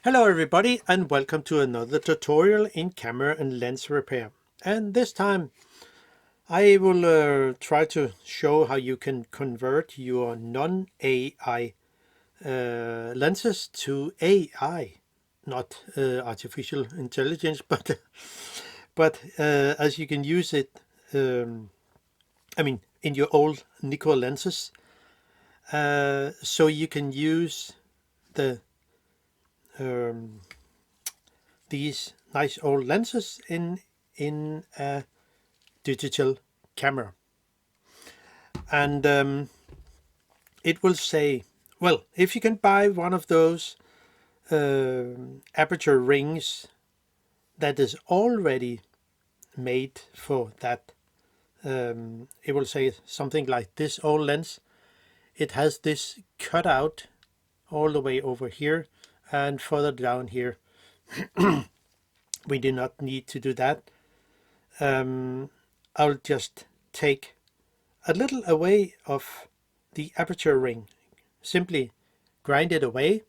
Hello everybody and welcome to another tutorial in camera and lens repair. And this time I will try to show how you can convert your non-AI lenses to AI, not artificial intelligence, but as you can use it, in your old Nikkor lenses, so you can use the these nice old lenses in a digital camera, and it will say, well, if you can buy one of those aperture rings that is already made for that, it will say something like this old lens. It has this cutout all the way over here and further down here. We do not need to do that. I'll just take a little away of the aperture ring, simply grind it away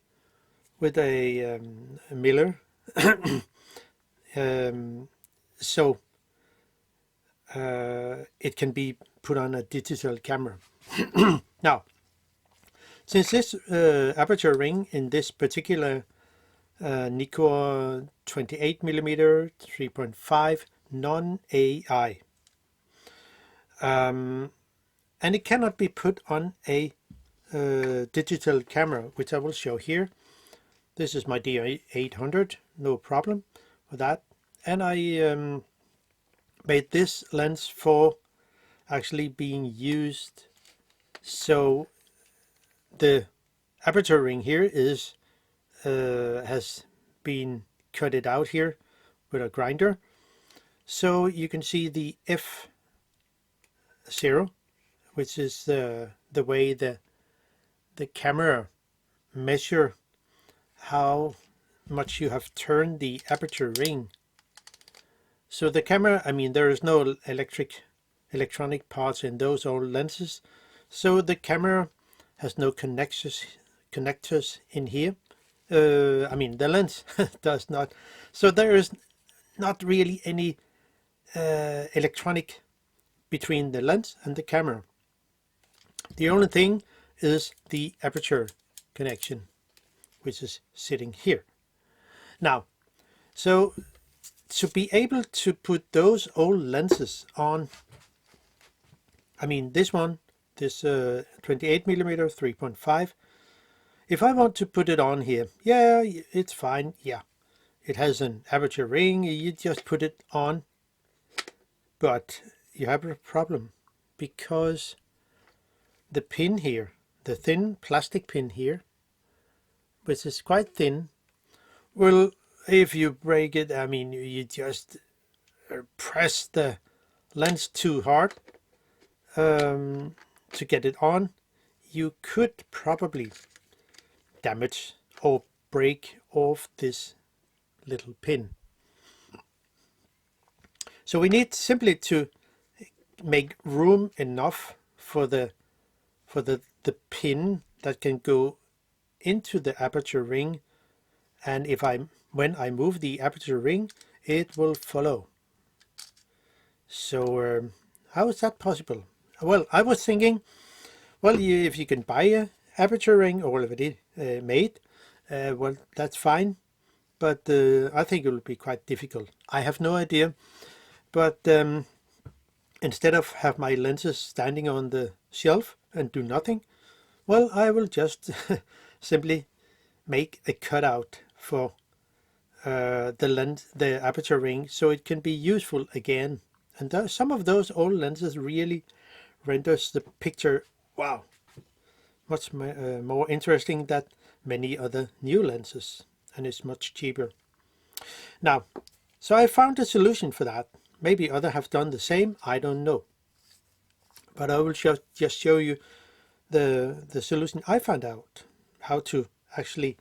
with a miller, so it can be put on a digital camera. Now, since this aperture ring in this particular Nikkor 28mm 3.5 non-AI, and it cannot be put on a digital camera, which I will show here. This is my D800, no problem with that. And I made this lens for actually being used, so the aperture ring here is has been cut it out here with a grinder, so you can see the F0, which is the way the camera measure how much you have turned the aperture ring. So the camera, there is no electronic parts in those old lenses, so the camera has no connectors in here. The lens does not, so there is not really any electronic between the lens and the camera. The only thing is the aperture connection, which is sitting here. Now, so to be able to put those old lenses on, this one, this 28mm 3.5, if I want to put it on here, yeah, it's fine. Yeah, it has an aperture ring, you just put it on, but you have a problem, because the pin here, the thin plastic pin here, which is quite thin, well, if you break it, you just press the lens too hard to get it on, you could probably damage or break off this little pin. So we need simply to make room enough for the pin that can go into the aperture ring, and when I move the aperture ring, it will follow. So how is that possible? Well, I was thinking, well, if you can buy a aperture ring already made, well, that's fine, but I think it will be quite difficult. I have no idea, but instead of have my lenses standing on the shelf and do nothing, well, I will just simply make a cutout for the aperture ring, so it can be useful again. And some of those old lenses really renders the picture, wow, much more interesting than many other new lenses, and it's much cheaper. Now, so I found a solution for that. Maybe others have done the same, I don't know. But I will just show you the solution I found out, how to actually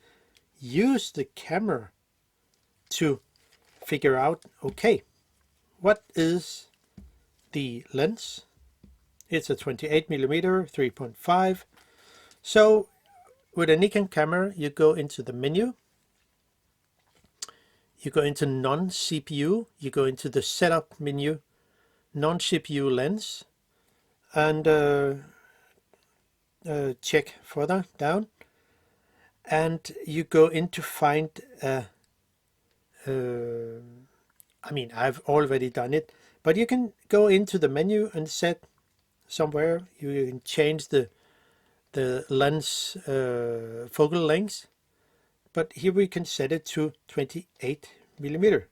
use the camera to figure out, okay, what is the lens? It's a 28mm 3.5. So with a Nikon camera, you go into the menu, you go into non-CPU, you go into the setup menu, non-CPU lens, and check further down, and you go into find I mean, I've already done it, but you can go into the menu and set somewhere. You can change the lens focal length, but here we can set it to 28 millimeter.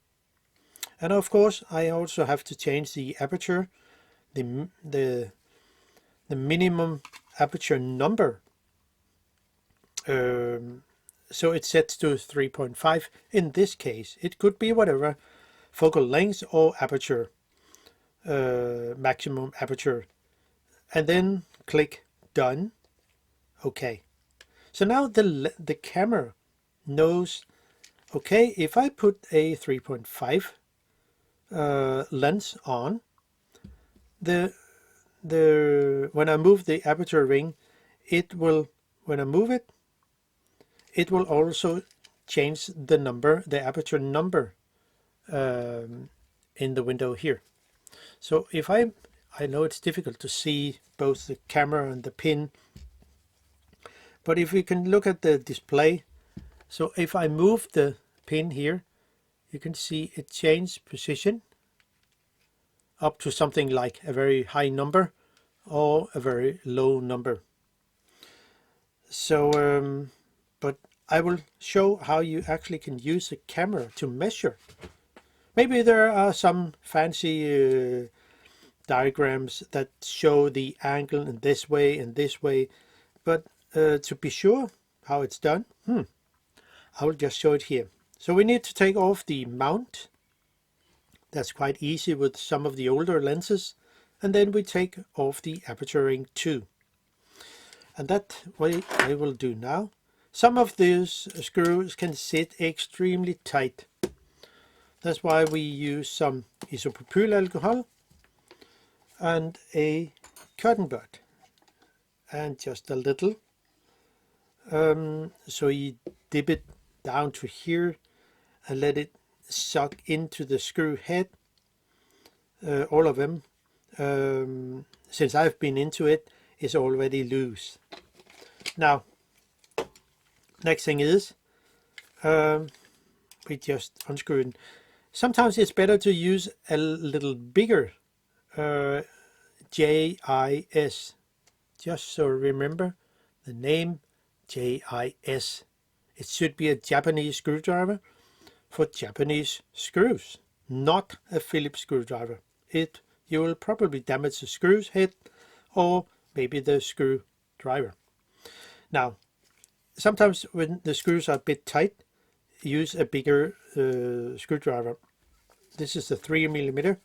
And of course, I also have to change the aperture, the minimum aperture number. So it's set to 3.5 in this case. It could be whatever focal length or aperture, maximum aperture, and then click done. Okay. So now the camera knows, okay, if I put a 3.5 lens on, when I move the aperture ring, it will, when I move it, it will also change the number, the aperture number in the window here. So if I know it's difficult to see both the camera and the pin, but if we can look at the display, so if I move the pin here, you can see it changed position up to something like a very high number or a very low number. So, but I will show how you actually can use a camera to measure. Maybe there are some fancy diagrams that show the angle in this way and this way, but to be sure how it's done, I will just show it here. So we need to take off the mount. That's quite easy with some of the older lenses. And then we take off the aperture ring too. And that way I will do now. Some of these screws can sit extremely tight. That's why we use some isopropyl alcohol and a cotton bud. And just a little. So you dip it down to here and let it suck into the screw head, all of them. Since I've been into it, it's already loose. Now, next thing is we just unscrew it. Sometimes it's better to use a little bigger JIS. Just so remember the name JIS. It should be a Japanese screwdriver for Japanese screws, not a Phillips screwdriver. You will probably damage the screws head or maybe the screwdriver. Now, sometimes when the screws are a bit tight, use a bigger screwdriver. This is the 3 millimeter.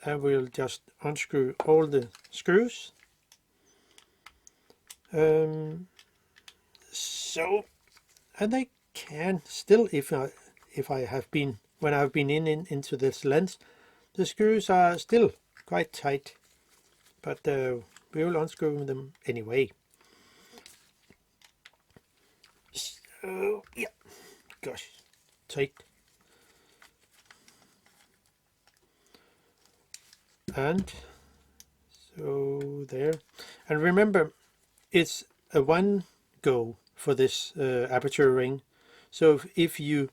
And we'll just unscrew all the screws. And they can still, if I have been, when I've been into this lens, the screws are still quite tight, but we will unscrew them anyway. So yeah, gosh, tight. And so there, and remember, it's a one go for this aperture ring. So if you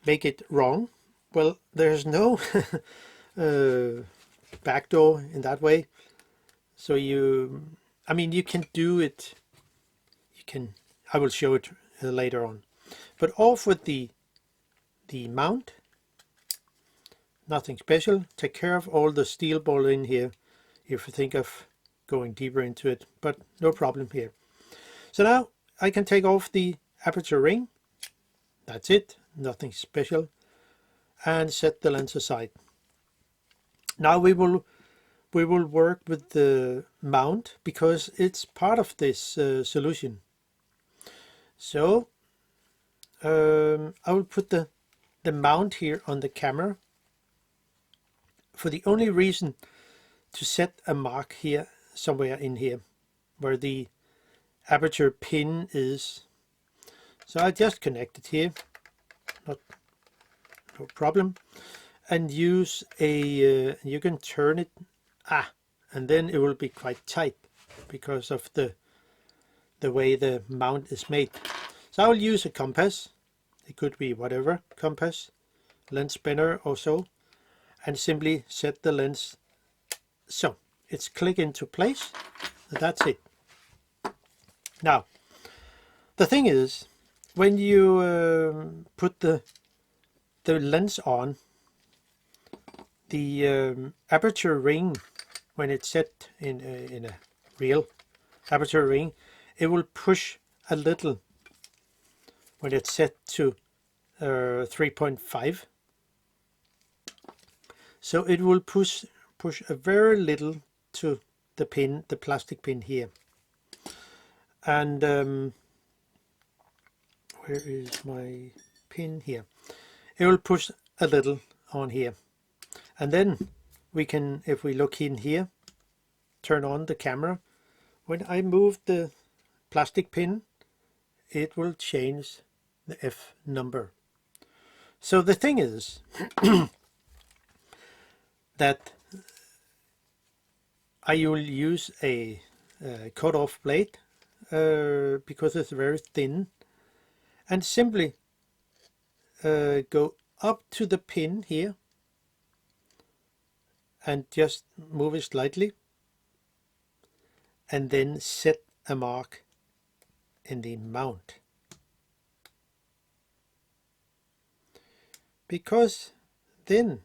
make it wrong, well, there's no back door in that way. So you can do it. I will show it later on. But off with the mount. Nothing special. Take care of all the steel ball in here if you think of going deeper into it, but no problem here. So now I can take off the aperture ring. That's it, nothing special, and set the lens aside. Now we will work with the mount because it's part of this solution. So I will put the mount here on the camera for the only reason to set a mark here, somewhere in here, where the aperture pin is. So I just connect it here, no problem, and use a, you can turn it, and then it will be quite tight because of the way the mount is made. So I will use a compass, it could be whatever compass, lens spinner or so, and simply set the lens so it's click into place. That's it. Now the thing is, when you put the lens on, the aperture ring, when it's set in a real aperture ring, it will push a little when it's set to 3.5. So it will push a very little to the pin, the plastic pin here. And where is my pin here? It will push a little on here. And then we can, if we look in here, turn on the camera. When I move the plastic pin, it will change the F number. So the thing is that I will use a cut-off blade because it's very thin, and simply go up to the pin here and just move it slightly, and then set a mark in the mount. Because then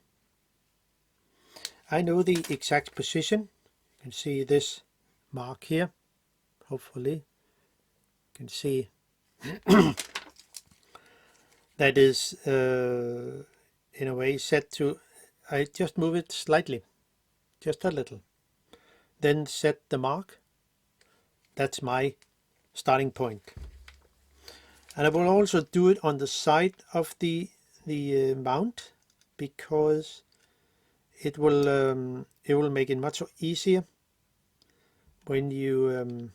I know the exact position. You can see this mark here, hopefully you can see that is in a way set to, I just move it slightly, just a little, then set the mark. That's my starting point. And I will also do it on the side of the mount, because it will make it much easier when you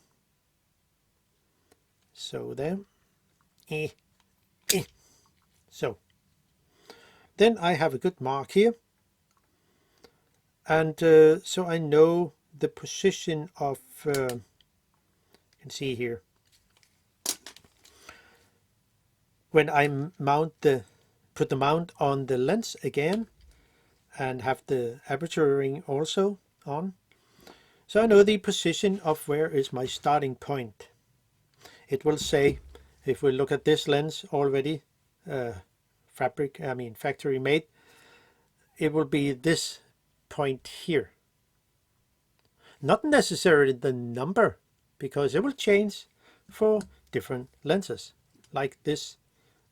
so there, so then I have a good mark here, and so I know the position of you can see here when I mount put the mount on the lens again and have the aperture ring also on. So I know the position of where is my starting point. It will say, if we look at this lens already, factory made, it will be this point here. Not necessarily the number, because it will change for different lenses. Like this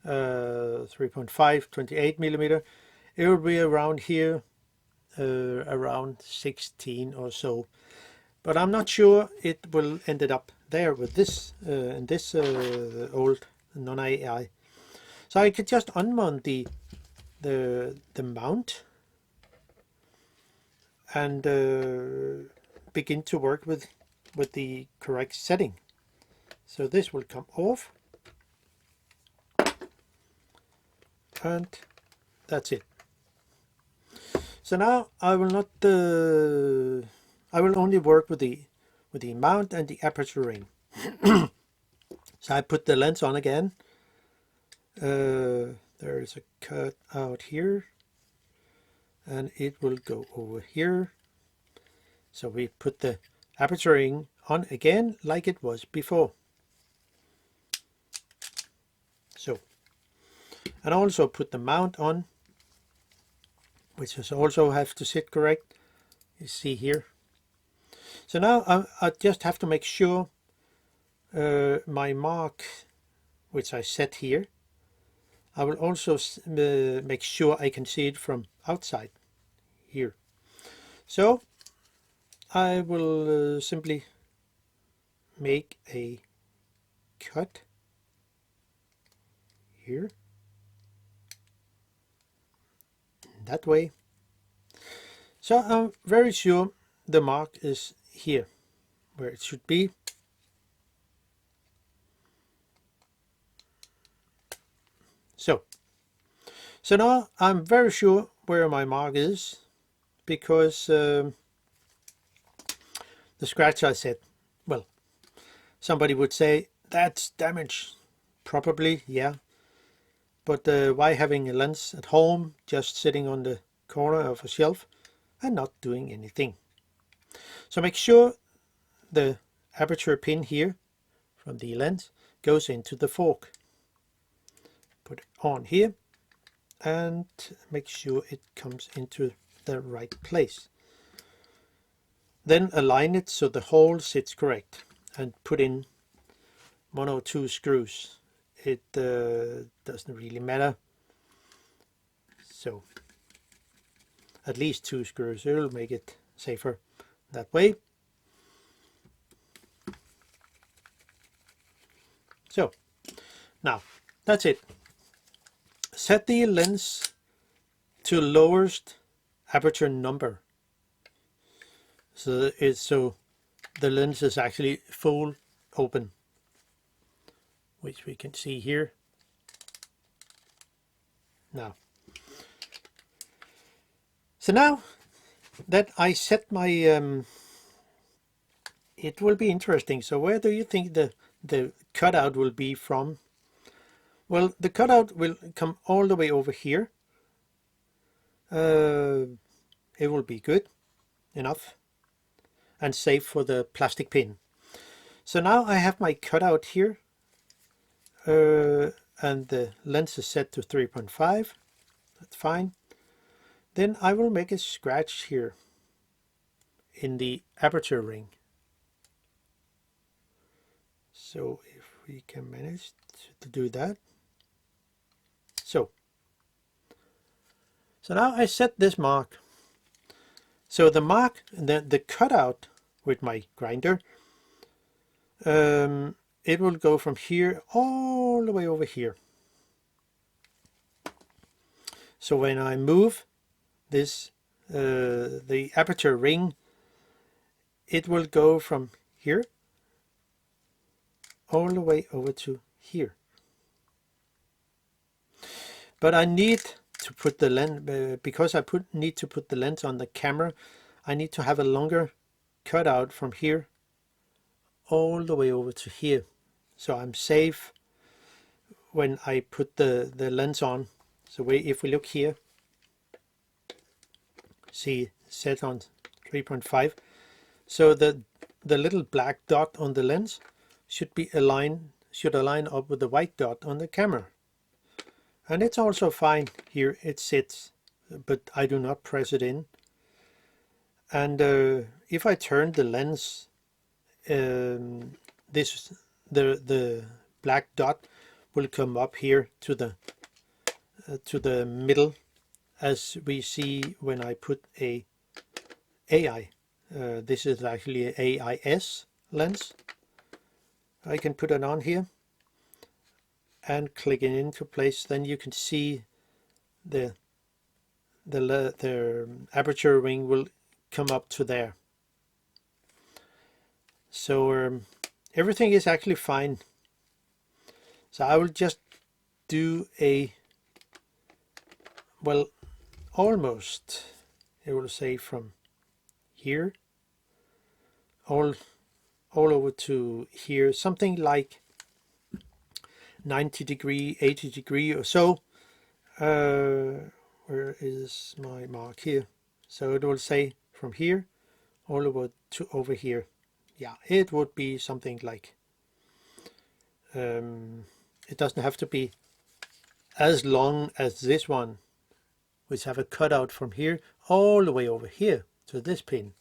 3.5 28 millimeter, it will be around here, around 16 or so, but I'm not sure it will end up there with this in this old non-AI. So I could just unmount the mount and begin to work with the correct setting. So this will come off, and that's it. So now I will not I will only work with the mount and the aperture ring. So I put the lens on again. There is a cut out here, and it will go over here. So we put the aperture ring on again like it was before. So, and also put the mount on, which is also have to sit correct. You see here. So now I just have to make sure my mark, which I set here, I will also make sure I can see it from outside here. So I will simply make a cut here, that way. So I'm very sure the mark is here, where it should be. So now I'm very sure where my mark is, because the scratch I said, well, somebody would say that's damage. Probably, yeah. But why having a lens at home just sitting on the corner of a shelf and not doing anything? So make sure the aperture pin here from the lens goes into the fork. Put it on here and make sure it comes into the right place. Then align it so the hole sits correct and put in 1 or 2 screws. It doesn't really matter. So at least 2 screws, it will make it safer that way. So now that's it. Set the lens to lowest aperture number. So the lens is actually full open, which we can see here. Now, so now that I set my, it will be interesting. So where do you think the cutout will be from? Well, the cutout will come all the way over here. It will be good enough and safe for the plastic pin. So now I have my cutout here, and the lens is set to 3.5. That's fine. Then I will make a scratch here in the aperture ring. So if we can manage to do that. So now I set this mark. So the mark, the cutout with my grinder, it will go from here all the way over here. So when I move this, the aperture ring, it will go from here all the way over to here. But I need to put the lens, because I need to put the lens on the camera, I need to have a longer cutout from here all the way over to here. So I'm safe when I put the lens on. So if we look here, see set on 3.5. So the little black dot on the lens should align up with the white dot on the camera. And it's also fine here, it sits, but I do not press it in. And if I turn the lens, the black dot will come up here to the middle, as we see when I put a AI. This is actually an AIS lens. I can put it on here and click it into place. Then you can see the aperture ring will come up to there. So everything is actually fine. So I will just do a, well, almost, it will say from here all over to here, something like 90 degree, 80 degree or so. Where is my mark here? So it will say from here all over to over here. Yeah, it would be something like, it doesn't have to be as long as this one, which have a cutout from here all the way over here to this pin.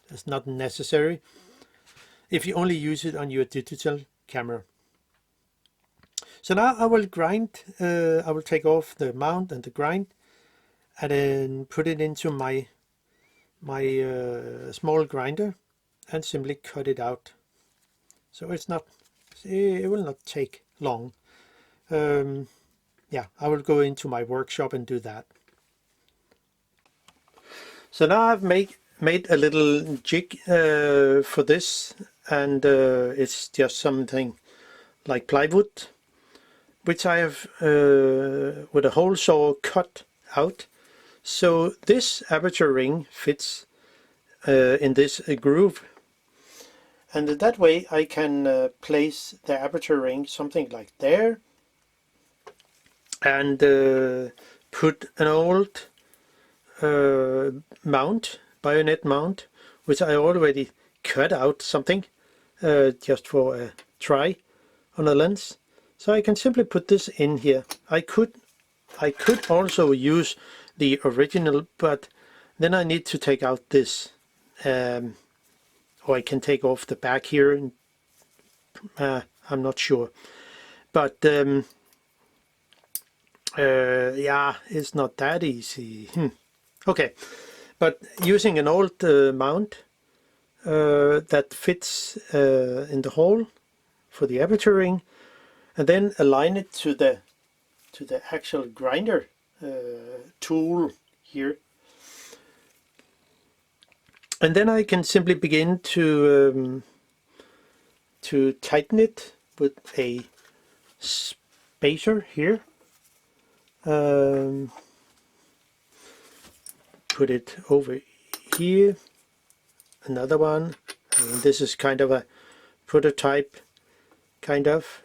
That's not necessary if you only use it on your digital camera. So now I will grind, I will take off the mount and the grind and then put it into my small grinder and simply cut it out. So it will not take long. Yeah, I will go into my workshop and do that. So now I've made a little jig for this, and it's just something like plywood. which I have with a hole saw cut out. So this aperture ring fits in this groove. And that way I can place the aperture ring something like there, and put an old mount, bayonet mount, which I already cut out something just for a try on a lens. So I can simply put this in here. I could also use the original, but then I need to take out this, or I can take off the back here, and I'm not sure, but yeah, it's not that easy. Okay, but using an old mount that fits in the hole for the aperture ring, and then align it to the actual grinder tool here, and then I can simply begin to tighten it with a spacer here. Put it over here, another one, and this is kind of a prototype, kind of,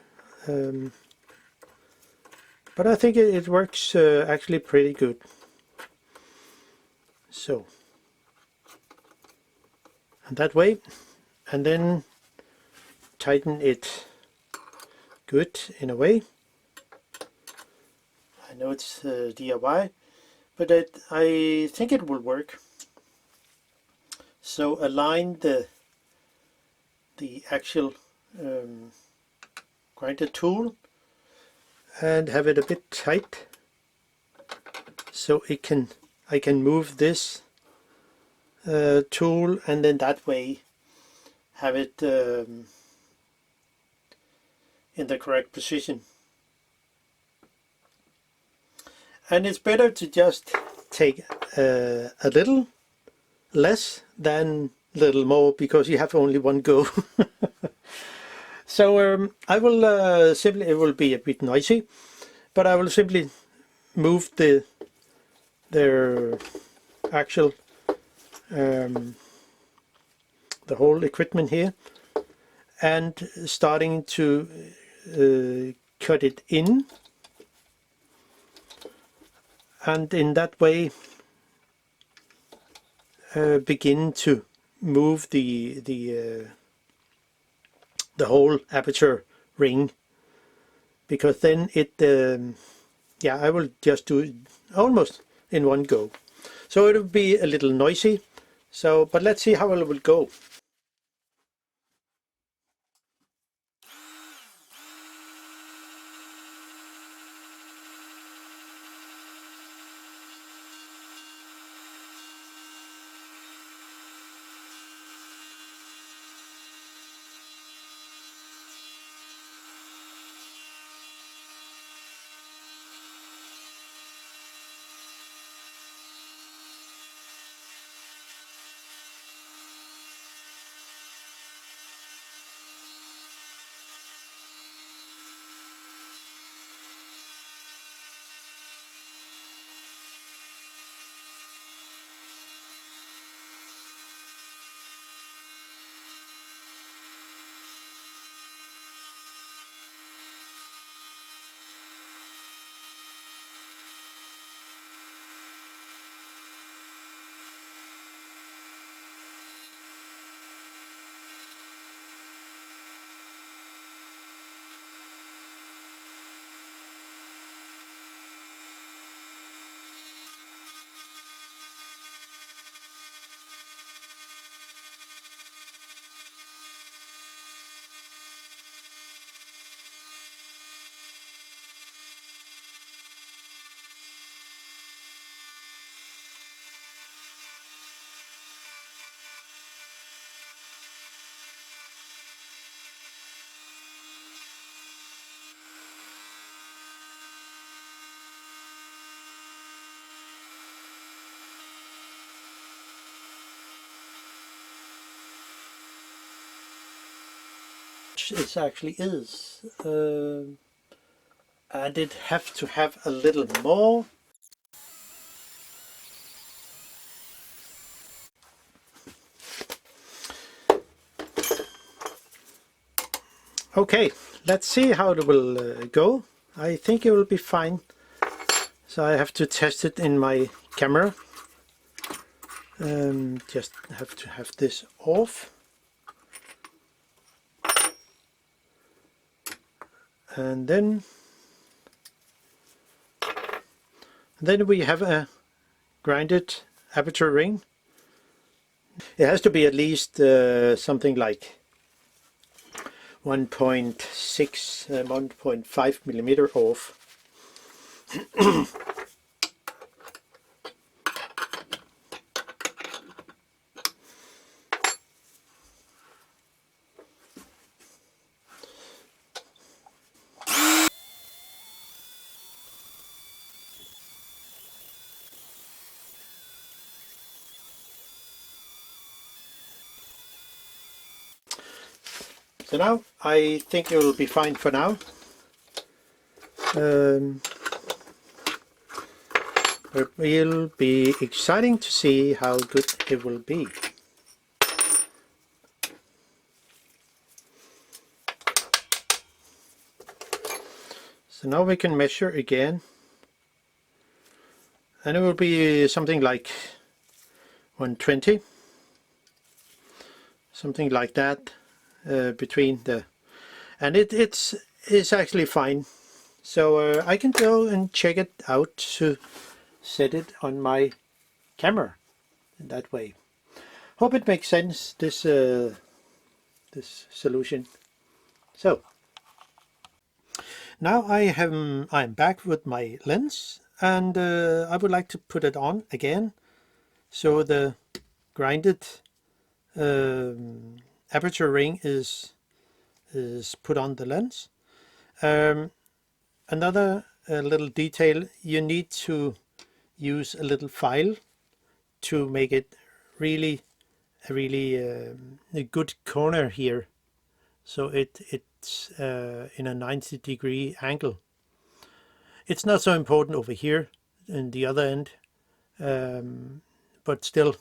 but I think it works actually pretty good. So, and that way, and then tighten it good in a way. I know it's DIY, but I think it will work. So align the actual grinder tool and have it a bit tight, so I can move this tool, and then that way have it in the correct position. And it's better to just take a little less than a little more, because you have only one go. So I will simply, it will be a bit noisy, but I will simply move their actual the whole equipment here, and starting to cut it in, and in that way begin to move the whole aperture ring, because then it yeah, I will just do it almost in one go. So it will be a little noisy, so but let's see how it will go. It actually is. and it have to have a little more. Okay, let's see how it will go. I think it will be fine. So I have to test it in my camera. Just have to have this off. And then we have a grinded aperture ring. It has to be at least something like 1.6, 1.5 millimeter off. So now I think it will be fine for now. But it will be exciting to see how good it will be. So now we can measure again, and it will be something like 120, something like that, between the, and it's actually fine. So I can go and check it out to set it on my camera in that way. Hope it makes sense, this this solution. So now I'm back with my lens, and I would like to put it on again, so the grinded aperture ring is put on the lens. Another little detail, you need to use a little file to make it really a good corner here, so it's in a 90-degree angle. It's not so important over here in the other end, but still.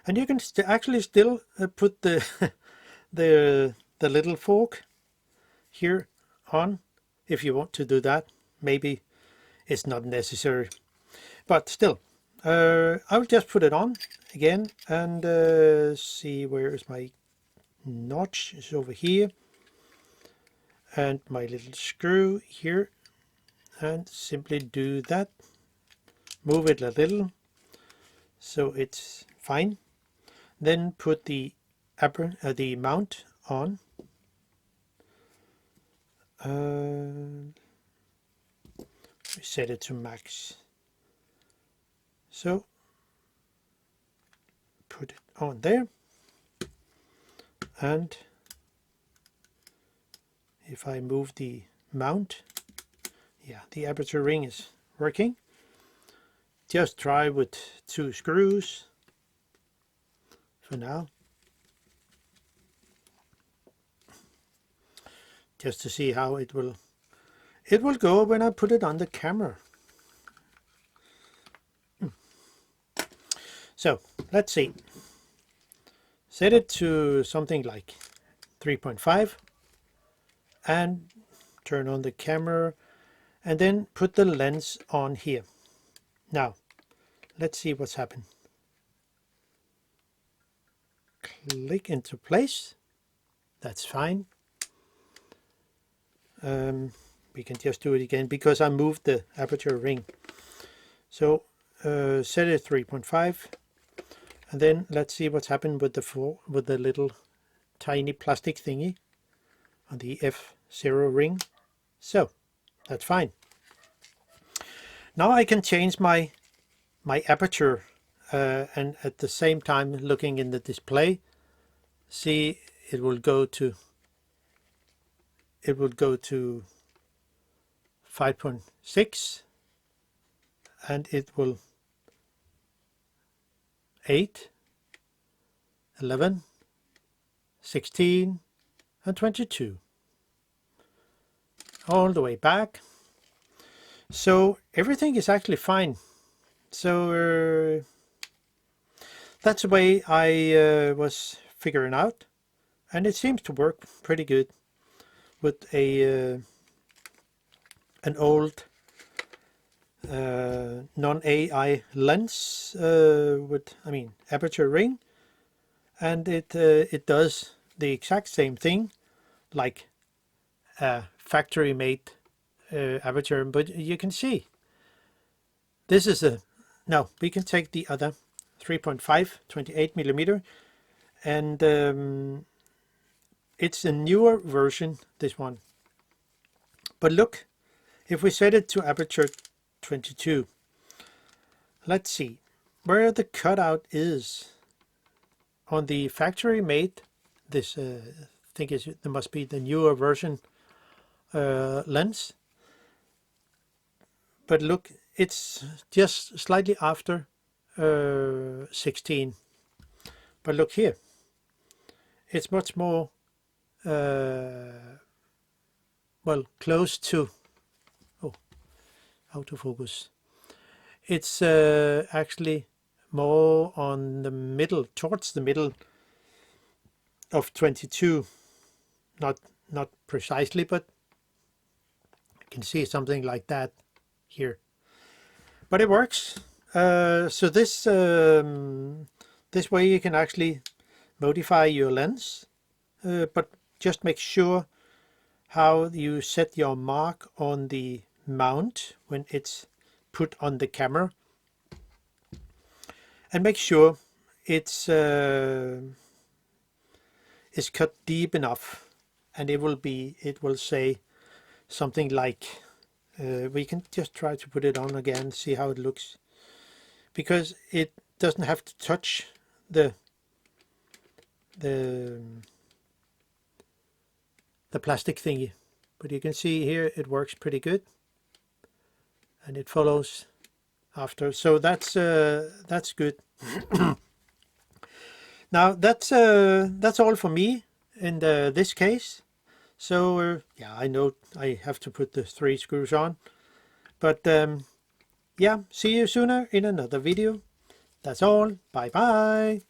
And you can actually still put the the little fork here on if you want to do that. Maybe it's not necessary, but still, I'll just put it on again and see where is my notch. Is over here, and my little screw here, and simply do that. Move it a little so it's fine. Then put the mount on. We set it to max. So put it on there, and if I move the mount, yeah, the aperture ring is working. Just try with 2 screws for now, just to see how it will go when I put it on the camera. So let's see. Set it to something like 3.5 and turn on the camera, and then put the lens on here. Now let's see what's happened. Click into place. That's fine. We can just do it again because I moved the aperture ring. So set it 3.5, and then let's see what's happened with the little tiny plastic thingy on the F0 ring. So that's fine. Now I can change my aperture, and at the same time looking in the display, see it will go to 5.6, and it will 8, 11, 16 and 22. all the way back. So everything is actually fine. So that's the way I was figuring out, and it seems to work pretty good with a an old non-AI lens with, I mean, aperture ring, and it does the exact same thing like a factory-made aperture. But you can see this is a, now we can take the other 3.5 28 millimeter, and it's a newer version, this one. But look, if we set it to aperture 22, let's see where the cutout is on the factory made. This I think there must be the newer version lens. But look, it's just slightly after 16. But look here, it's much more well, close to, oh, autofocus. It's actually more on the middle, towards the middle of 22. Not precisely, but you can see something like that here. But it works. So this this way you can actually modify your lens, but just make sure how you set your mark on the mount when it's put on the camera, and make sure it's cut deep enough, and it will say something like, we can just try to put it on again, see how it looks, because it doesn't have to touch the plastic thingy. But you can see here it works pretty good, and it follows after. So that's good. Now that's all for me in this case. So yeah, I know I have to put the 3 screws on, but yeah, see you sooner in another video. That's all. Bye bye.